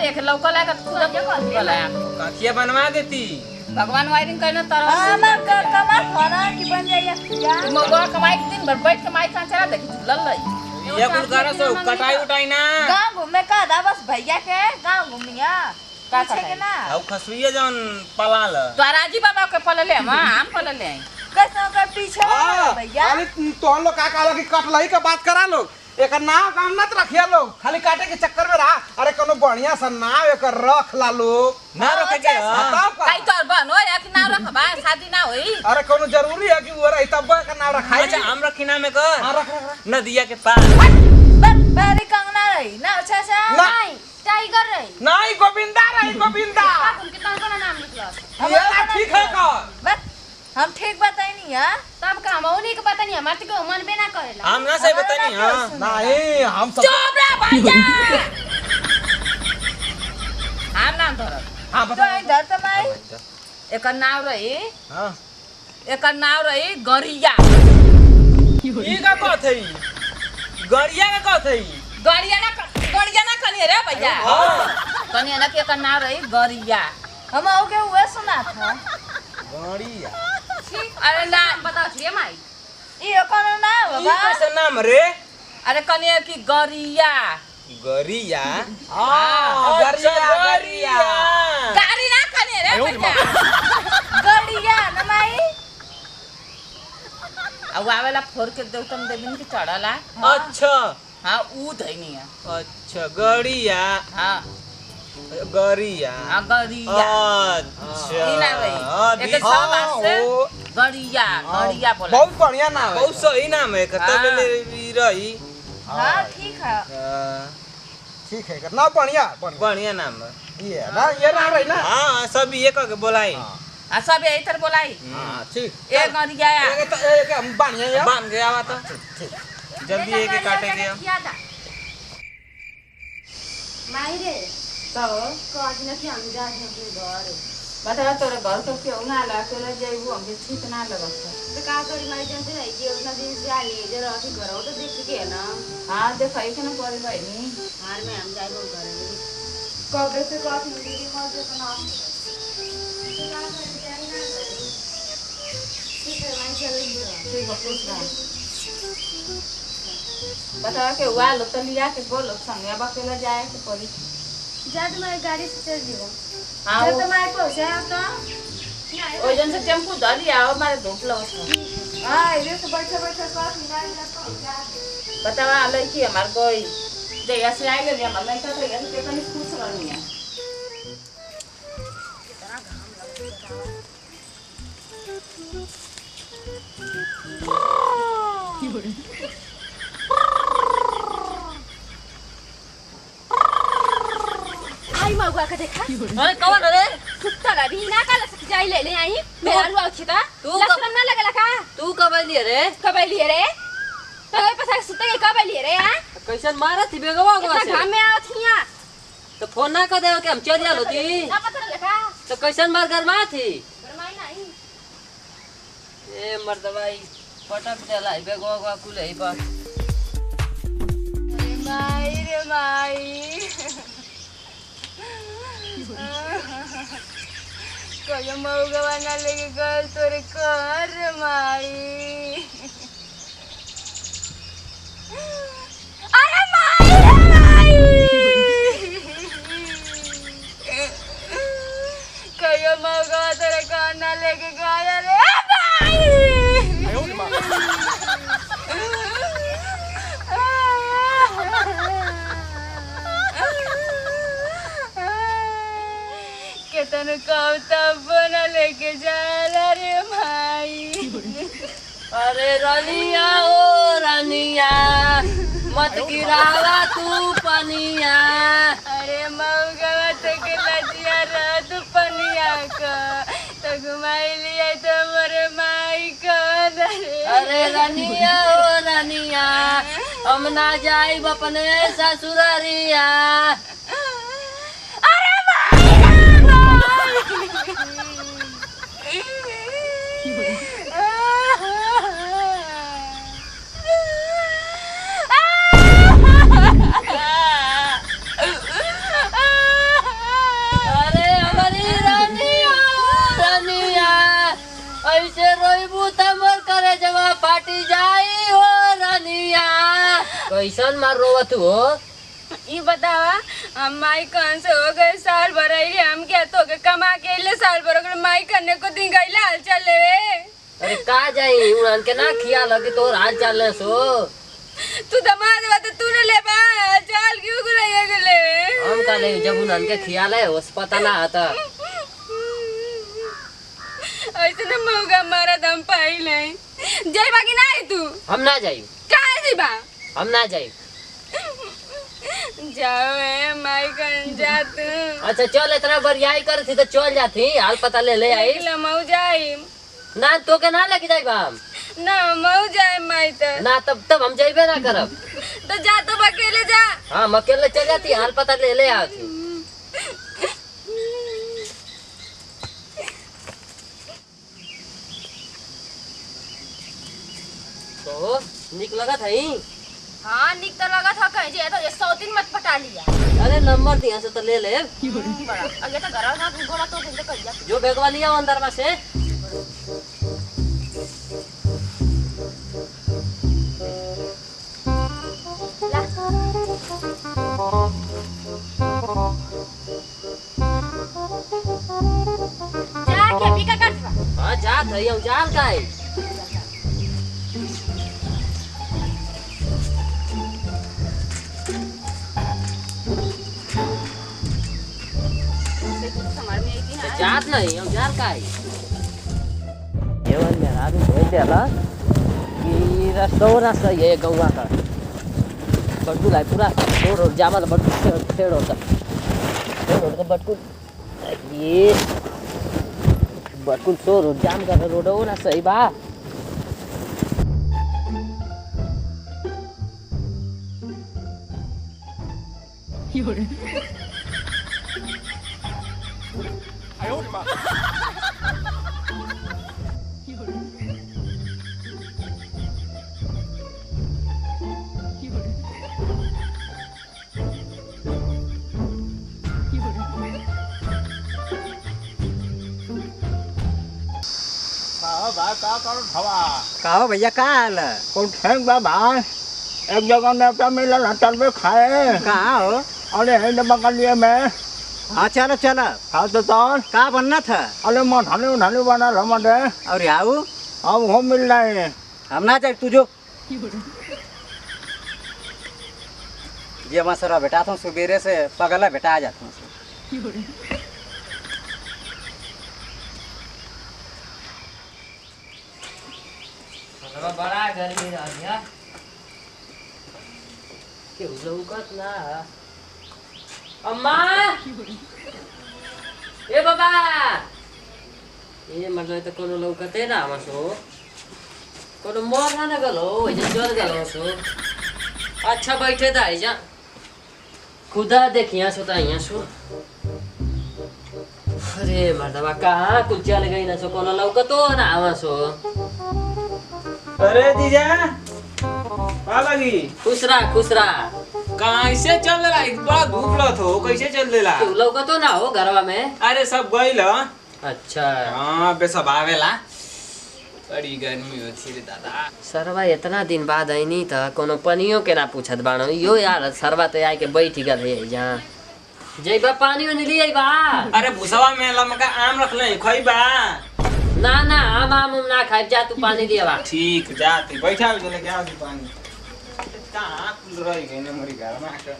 एक लौका लाकर खुद कला काकिया बनवा देती भगवान वायरिंग करना तरह हमर कमा खाना की बन जाइए क्या मगवा कमाई के दिन भर बैठ के माई का चला देखी लल लई ये कुल करा सो कटाई उठाई ना गांव घूमे का दा बस भैया के गांव घूमिया का पूछे के ना औ खसुइया जौन पलाल तो राजी बाबा के पलले हम पलले आई कैसे का पीछे भैया अरे तो लोग का कहला कि कटलई के बात करा लो एक नाव काम मत रखिया लोग खाली काटे के चक्कर में रहा अरे कोनो बढ़िया सा नाव एक रख ला लोग ना रखे के बताओ का काई तोर बन हो या कि ना रखबा शादी ना होई अरे कोनो जरूरी है कि वो रही तब का नाव रखाई अच्छा हम रखिना में कर हां रख नदिया के पार बस बैरी कंगना रही ना अच्छा सा नहीं टाइगर रही नहीं गोविंदा रही गोविंदा कितना बड़ा नाम निकला ये ठीक है का बस हम ठीक बताई नहीं है तब का हम उन्हीं के पता नहीं हमारे को मन बे ना करेला हम ना सही बतानी हां नहीं हम सब चुप रे भैया हम नाम धर हां तो बता इधर तो भाई एकर नाम रही हां एकर नाम रही गरिया ई का कहत है गरिया का कहत है गरिया ना कनी रे भैया कनी ना के एकर नाम रही गरिया हम आओ के हुए सुना था गड़िया अरे नाम बताओ छिए माई ये कोनो ना ई बाबा कैसे नाम रे अरे कनी की गरिया गरिया हां अच्छा, गरिया गाड़ी ना कनी रे भैया गड़िया ना माई अब आवेला फोर के देवतम देवीन के चढ़ला अच्छा हां ऊ धैनी है अच्छा गरिया हां गरिया गरिया अच्छा ई ना भाई एक सब से गरिया गरिया बोला बहुत बढ़िया नाम है बहुत सही नाम है तब ले रही हां ठीक है ठीक है ना बढ़िया बढ़िया बढ़िया नाम है ये ना ये नाम रही ना हां सब ये कह के बोलाई आ सब इधर बोलाई हां ठीक ए गरिया एक हम बढ़िया है बांध गया हुआ तो जल्दी एक काटे गया माई रे तो कह दिन कि हम जा के घर बता तोरे घर तो क्यों ना ला चले जाइबू हमके ठीक ना लगत तो का करी माई जानते है कि उतना दिन से आली जे रही घर हो तो देख के ना हां देखै के ना पड़े भाई नी हार में हम जाइबो घर कब से काफी दीदी मर जे ना का करी जाई ना ठीक है माई चल ठीक है खुश रह बता के हुआ लो तो लिया के बोलो संगे अब अकेला जाए के पड़ी जा तुम्हारी गाड़ी से चल जीवो हां तो तुम्हारे पहुंचे तो ओ जन से टेम्पू धरी आओ मारे धूप लगत हां इधर से बैठे बैठे काफी ना जाता बतावा लड़की हमार कोई जैया से आई ले हमार लड़का तो ये तो कनी खुश रहनी है आई मगवा का देखा अरे कौन रे कुत्ता ला रीना का लसक जाई ले ले आई मेरा रुआ छिता तू लक्षण ना लगला का तू कब लिए रे कब लिए रे तो पता सुते के कब लिए रे हां कैसन मारा थी बेगवा इतना घाम में आवत हिया तो फोन ना कर दे के हम चल जालो थी ना पता लगा तो कैसन मार गरमा थी गरमाई नहीं ए मर्दवाई पटक देला बेगवा कुले पर रे माई कोई मौगवा ना लेके गल तोरे कर माई अरे माई रे माई कोई मौगवा तोरे कर ना लेके गया रे माई केतन कवता बना लेके जाला रे माई अरे रनिया ओ रनिया मत गिरावा तू पनिया अरे मौगवा तो के लजिया रात पनिया का तो घुमाई लिया तो मोरे माई का अरे रनिया ओ रनिया हम ना जाइब अपने ससुरारिया अरे माई कैसन मार रोवत हो? ये बतावा हम माई कौन से हो गए साल भर आई हम क्या तो के कमा के ले साल भर अगर माई करने को दिन गईला हाल चल ले। अरे का जाई उड़ान के ना खिया लगे तो हाल चाल न सो। तू दमाद बात तूने ले बा चाल क्यों गुलाया गले हम का ले जब उड़ान के खिया ले उस पता ना आता। ऐसे न मौका मारा दम पाई नहीं जाई बाकी ना है तू। हम ना जाई। काहे जी बा हम ना जाई। जाओ है माई कर जा तू। अच्छा चल इतना बरियाई कर थी तो चल जाती हाल पता ले आई मऊ जाई ना तो के ना लेके जाई बाम ना मऊ जाए माई तो ना तब हम जाइबे ना करब। तो जा तो अकेले जा। हाँ हम अकेले चल जाती हाल पता ले आती। तो निक लगा था ही। हाँ निक तो लगा था कहीं जे तो ये 100 दिन मत पटा लिया। अरे नंबर दिया से तो ले ले बड़ा अगे तो घर ना घोड़ा तो दिन कर जा जो बेगवा लिया अंदर में से। जा के भी का काटवा। हाँ जा थई हम जाल का है। समार में आई थी जात नहीं हम जाल का है। केवल मेरा भी बोल देला कि रास्ता ये गौवा का बटकुल है पूरा रोड जामल बटकुल छेड़ होता रोड का बटकुल ये बटकुल सो रोड जाम कर रोड हो ना सही बा। कहो भैया का हाल है? ठेंग बा भाई एक जगह नेता मिलल होटल में खाए कहाँ हो? अरे है बगलिए में। हाँ चलो चलो। हाँ तो का बनना था? अरे मठाने उठाने बना रहा मटे और याऊ अब वो मिल रहे हैं। हम ना जाए तुझो ये मसरा बेटा था सुबेरे से पगला बेटा आ जाता हूँ। बड़ा गर्मी रह गया क्यों लौकत ना। अम्मा ए बाबा ये मतलब तो कोनो लौकते ना हमसो कोनो मोर ना गलो जे चल गलो सो। अच्छा बैठे था जा खुदा देखिया सो ता यहाँ सो। अरे मर्दबा कहाँ कुल चल गई ना सो कोनो लौकतो ना हमसो। अरे जीजा का लगी खुश रहा कैसे चल रहा है? बड़ा धूप लत हो कैसे चल देला? क्यों लौकतो ना हो घरवा में? अरे सब गइल। अच्छा हाँ बे सब आवेला बड़ी गर्मी होती रे दादा। सरवा इतना दिन बाद आईनी त कोनो पनियो के ना पूछत बाणो यो यार सरवा तो आके बैठ गल है जहाँ जइबा पानी में लिए बा। अरे भूसवा में लमका आम रख ले खइबा। ना आम ना खाए जा तू पानी दिया बा। ठीक जाते बैठा हो लेके आओ पानी कहाँ कुल रही गई ना मेरी घर में आकर।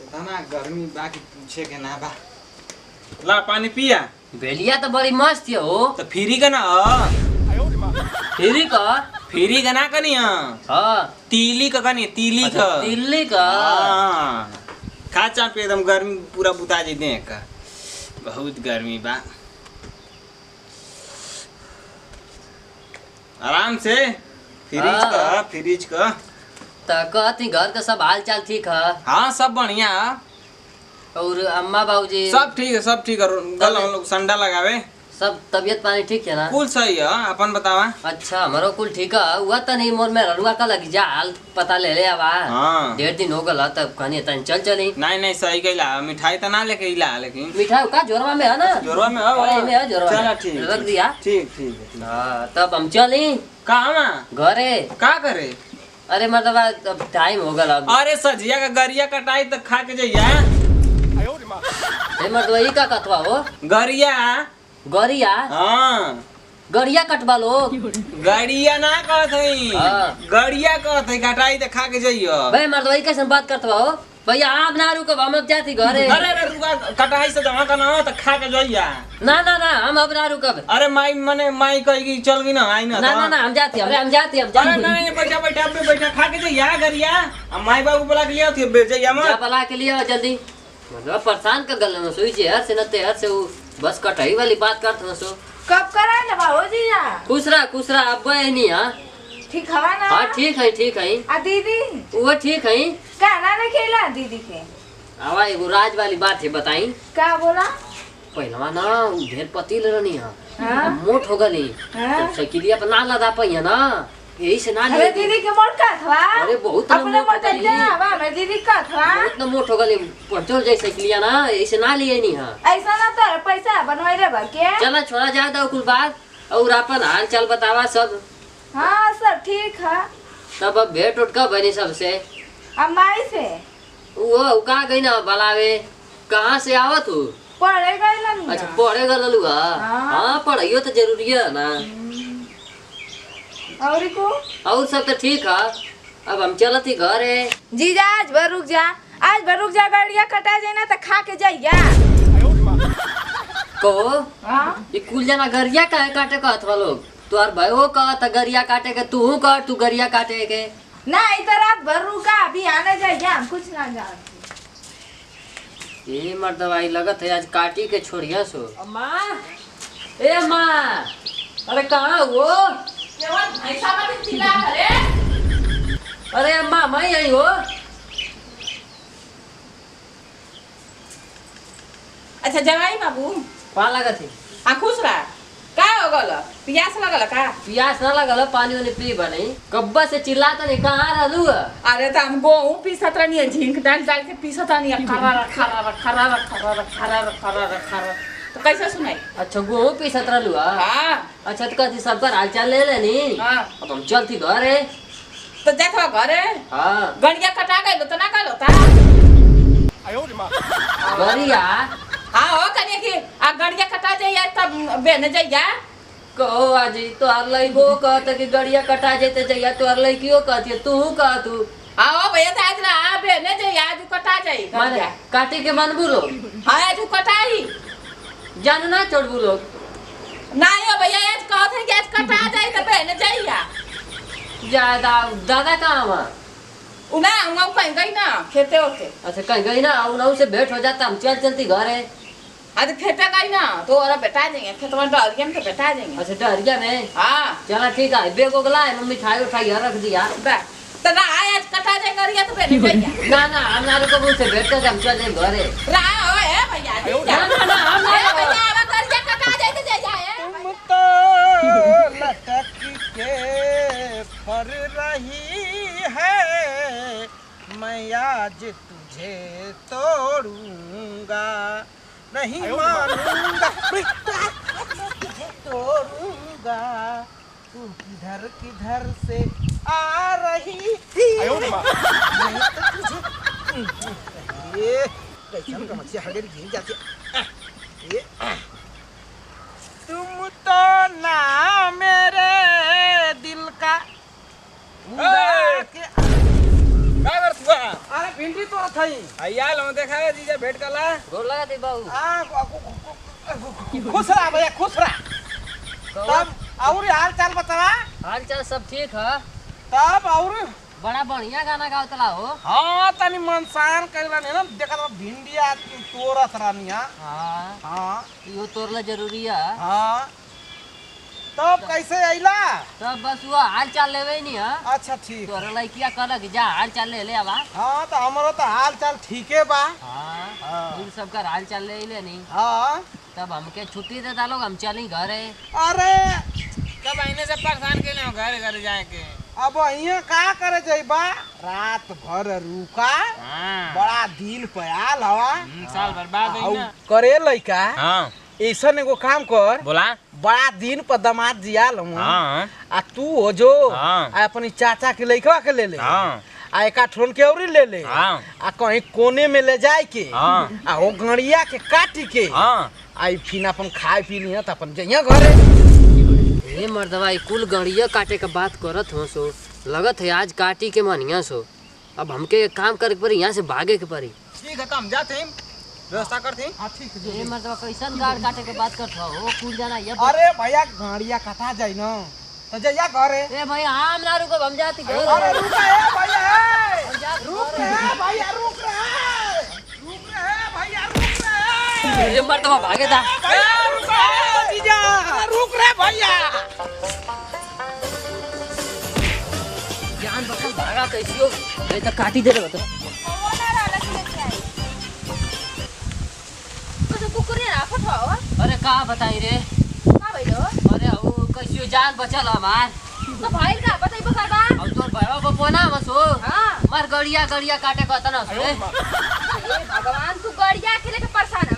इतना गर्मी बाकी पूछे के ना बा। ला पानी पिया। बेलिया तो बड़ी मस्त है हो। तो फ्री का ना फ्री का ना कनी हाँ तीली का कनी तीली का दिल्ली का खा चा पे एकदम गर्मी पूरा बुता जेते हैं का बहुत गर्मी बा। आराम से फ्रिज का तो कहती घर का सब हाल चाल ठीक है? हाँ सब बढ़िया। और अम्मा बाबूजी सब ठीक है गल हम लोग संडा लगावे सब तबियत पानी ठीक है ना? कुल सही है, अपन बतावा। अच्छा हमारो कुल ठीक है। हुआ त नहीं मोर में रनुआ का लगी जा हाल पता ले ले आवा। हाँ। 1.5 दिन हो गला तब कहनी तन चल चली। नहीं सही कइला, मिठाई त ना लेके इला, लेकिन मिठाई का जोरवा में है ना? जोरवा में है। अरे में है जोरवा। चला ठीक रख दिया। ठीक है। हां तब हम चली कहां? घरे। का करे? अरे मतलब अब टाइम हो गला। अरे सजिया का गरिया कटाई त खा के जइया। ए मतलब ई का कथवा हो? गरिया। गरिया? हाँ। गरिया कटवा लो। गरिया ना कहत हई। हाँ। गरिया कहत हई, कटाई त खा के जइयो। भाई मर्दवा ई कैसे बात करतवा हो? भैया आप ना रुको, हम अब जाती घरे। अरे रुका, कटाई से जमा करना हो त खा के जइया। ना हम अब ना रुकब। अरे माई कहेगी चल गई ना, आई ना। ना हम जाती अरे नहीं बैठा खा के जइया गरिया। अब माई बाबू बुला के लिया थे बेच जइया मत। जा बुला के लिए जल्दी। मतलब परेशान कर गल न सोई जे हर से नते हर से वो बस कटाई वाली बात करत न सो। कब कराए ना बाबू जी ना? खुश रहा अब नहीं। हां ठीक हवा ना? हां ठीक है। आ दीदी वो ठीक है। गाना ना खेला दीदी के? आवा एगो राज वाली बात है बताई। का बोला? पहलवा ना ढेर पतिल रहनी हां। हां मोट हो गली। हां साइकिलिया पर ना लदा पई ना, यही से ना अरे दीदी के मोट का था? अरे बहुत अपने मोट जावा मैं दीदी का था। बहुत न मोट हो गली, पटोल जैसे साइकिलिया ना, यही से ना लिए नहीं हां। ऐसा ना तो पैसा बनवाई रे भर के। चला छोड़ा जा दो कुल बात और अपन हाल चाल बतावा सब। हाँ सब ठीक है। तब अब भेंट उठ कब बनी सबसे? अम्माई से। वो कहाँ गई ना बलावे? कहाँ से आवत हो? पढ़े गई ना? अच्छा पढ़े गल लुआ। हाँ पढ़ाइयो तो जरूरी है ना। और को? और सब तो ठीक है। अब हम चलत ही घर है। जीजा आज भर रुक जा, गाड़िया कटा जाए तो खा के जाइया। को हाँ? ये कुल जना गरिया काहे काटे कहत बा लोग? तोर भयो कहत गरिया काटे के, तू कर तू गरिया काटे के। ना इधर रात भर रुका, अभी आने जाइए, हम कुछ ना जानते। ये मर्दवाई लगत है आज काटी के छोड़िया सो। अम्मा ए अम्मा, अरे कहाँ हो? अरे अम्मा मैं यही हो। अच्छा जवाई बाबू कहाँ लगत है? हाँ खुश रहा। का हो गल? प्यास लगल का? प्यास ना लगल, पानी वानी पी बनी। कब्बा से चिल्लाता नहीं, कहाँ रहलू? अरे तो हम गेहूं पीसत रहनी, झींक डाल के पीसत रहनी। तो कैसे सुनाई? अच्छा गेहूं पीसत रहलू? हाँ। अच्छा तो कथी सब पर हालचाल ले लेनी। हाँ। अब हम चलती घर है। तो जात घरे हाँ गड़िया कटा गई तो ना गल होता? गरिया हाँ हो कनिया की आ गड़िया कटा जाइए तब बेने जाइए। कहो आज तोहर लइको कहत कि गड़िया कटा जेते जइया, तोहर लइकियो कहती तू कह तू। हाँ हो भैया तो आज ना बेने जाइए, आज कटा जाइए माने काटे के मन बुलो। हाँ आज कटाई जान ना छोड़ बुलो। नहीं हो भैया, आज कहत है कि आज कटा जाए तो बेने जाइए। ज्यादा दादा कहाँ वहाँ? उना हम कहीं गई ना खेते होते। अच्छा कहीं गई ना, उन से भेंट हो जाता, हम चलती घर है। आज खेते गई ना तो और बैठा जाएंगे खेत में, डलिया में तो बैठा जाएंगे। अच्छा डरिया में? हाँ चला ठीक है, बेग उगला है, मिठाई उठाई रख दिया। तो ना आज कटा जाए गरिया तो बेने जाइए। ना हम ना रुको, उनसे भेंट करके हम चल जाए घर है। रहा हो है भैया जी। ना हम भैया अब गरिया कटा जाए तो जाइए। तुम तो लटक के फर रही है, मैं आज तुझे तोड़ूंगा, नहीं मानूंगा तुझे तोड़ूंगा। तू किधर से आ रही थी? मैं तो तुझे ये कैसन का मच्छी हगेर गिर जाती है। ये तुम तो ना मेरे दिल का अरे भिंडी तो थई आइया लो देखा जीजा भेंट कला। गोर लगा दे बाबू। खुश रहा भैया, खुश रहा। तब और हाल चाल बतावा। हाल चाल सब ठीक है। तब और बड़ा बढ़िया गाना गावतला हो। हाँ तनी मनसान कइला ने ना, देखा तो भिंडी आ तोरत रानिया। हाँ हाँ यो तोरला जरूरी है। हाँ तब कैसे आइला? तब बस वो हाल चाल लेवे नहीं है। अच्छा ठीक। तोरा लइकिया कहला कि जा हाल चाल ले आवा। हाँ तो हमारो तो हाल चाल ठीके बा। हाँ इन सब का हाल चाल ले नहीं। हाँ तब हमके छुट्टी दे डालो, हम चली घरे। अरे कब आईने से परेशान के लिए घर घर जाए के। अब यहाँ का करे जाइबा, रात भर रुका, हाँ बड़ा दिन पे आल हवा साल बर्बाद है ना। करे लइका हाँ ऐसा एगो काम कर, बोला। बड़ा दिन पर दामाद जियाल हूँ हाँ आ तू हो जो हाँ। आ अपनी चाचा के लइका के ले ले हाँ आ एक ठोन के औरी ले ले हाँ आ कहीं कोने में ले जाए के हाँ आ वो गड़िया के काटी के हाँ आई फिर अपन खाए पी लिया त अपन जइया घरे। ये मर्दवा कुल गड़िया काटे के बात करत हो सो, लगत है आज काटी के मनिया सो। अब हमके एक काम करे के पड़ी, यहाँ से भागे के पड़ी। ठीक है तो हम जाते हैं, व्यवस्था करते हैं। हाँ ठीक है। ये मर्दवा कैसन गाड़ काटे के बात करत हो, कुल जाना ये। अरे भैया गड़िया कटा जाई न तो जइया घरे। ए भाई हम ना रुको, हम जाती घर। अरे रुक रे भैया, रुक रे भैया, रुक रे भैया, रुक रे। ये मर्दवा भागे था। रुक रे जीजा, रुक रे भैया। जान बकल भागा कैसियो, नहीं तो काटी दे रे बता। अरे का बताई रे, अरे वो कैसियो जान बचल हमार। अब तोर भैया बपोना मसो मार गड़िया गड़िया काटे कहता ना सो। भगवान तू गड़िया के लेके परेशान है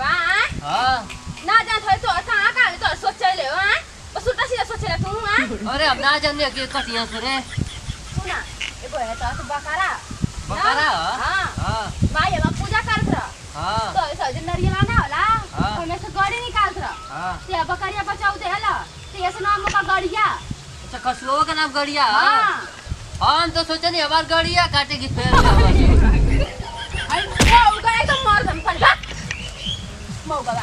हां ना जान थोड़ी तो कहां कहां तो सोच ले हां बस उल्टा सीधा सोच ले तू हां। अरे अब ना जाने के कटिया से रे। सुना एगो है तो बकरा बकरा हां हां भाई हम पूजा करत रह हां तो ऐसा दिन नरियल ना होला हाँ। ओमे से गड़ी निकालत रह हां। ते बकरिया बचाऊ दे हला ते ऐसे नाम का गड़िया। अच्छा कसलो का नाम गड़िया। हां हम तो सोचे नहीं हमार गड़िया काटेगी फिर। अरे वो गड़ा तो मार हम पर मौका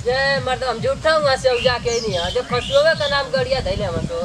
जे मर्द हम झूठा हूँ से जाके नहीं है, जो खसलोवे का नाम गड़िया धैले हम तो।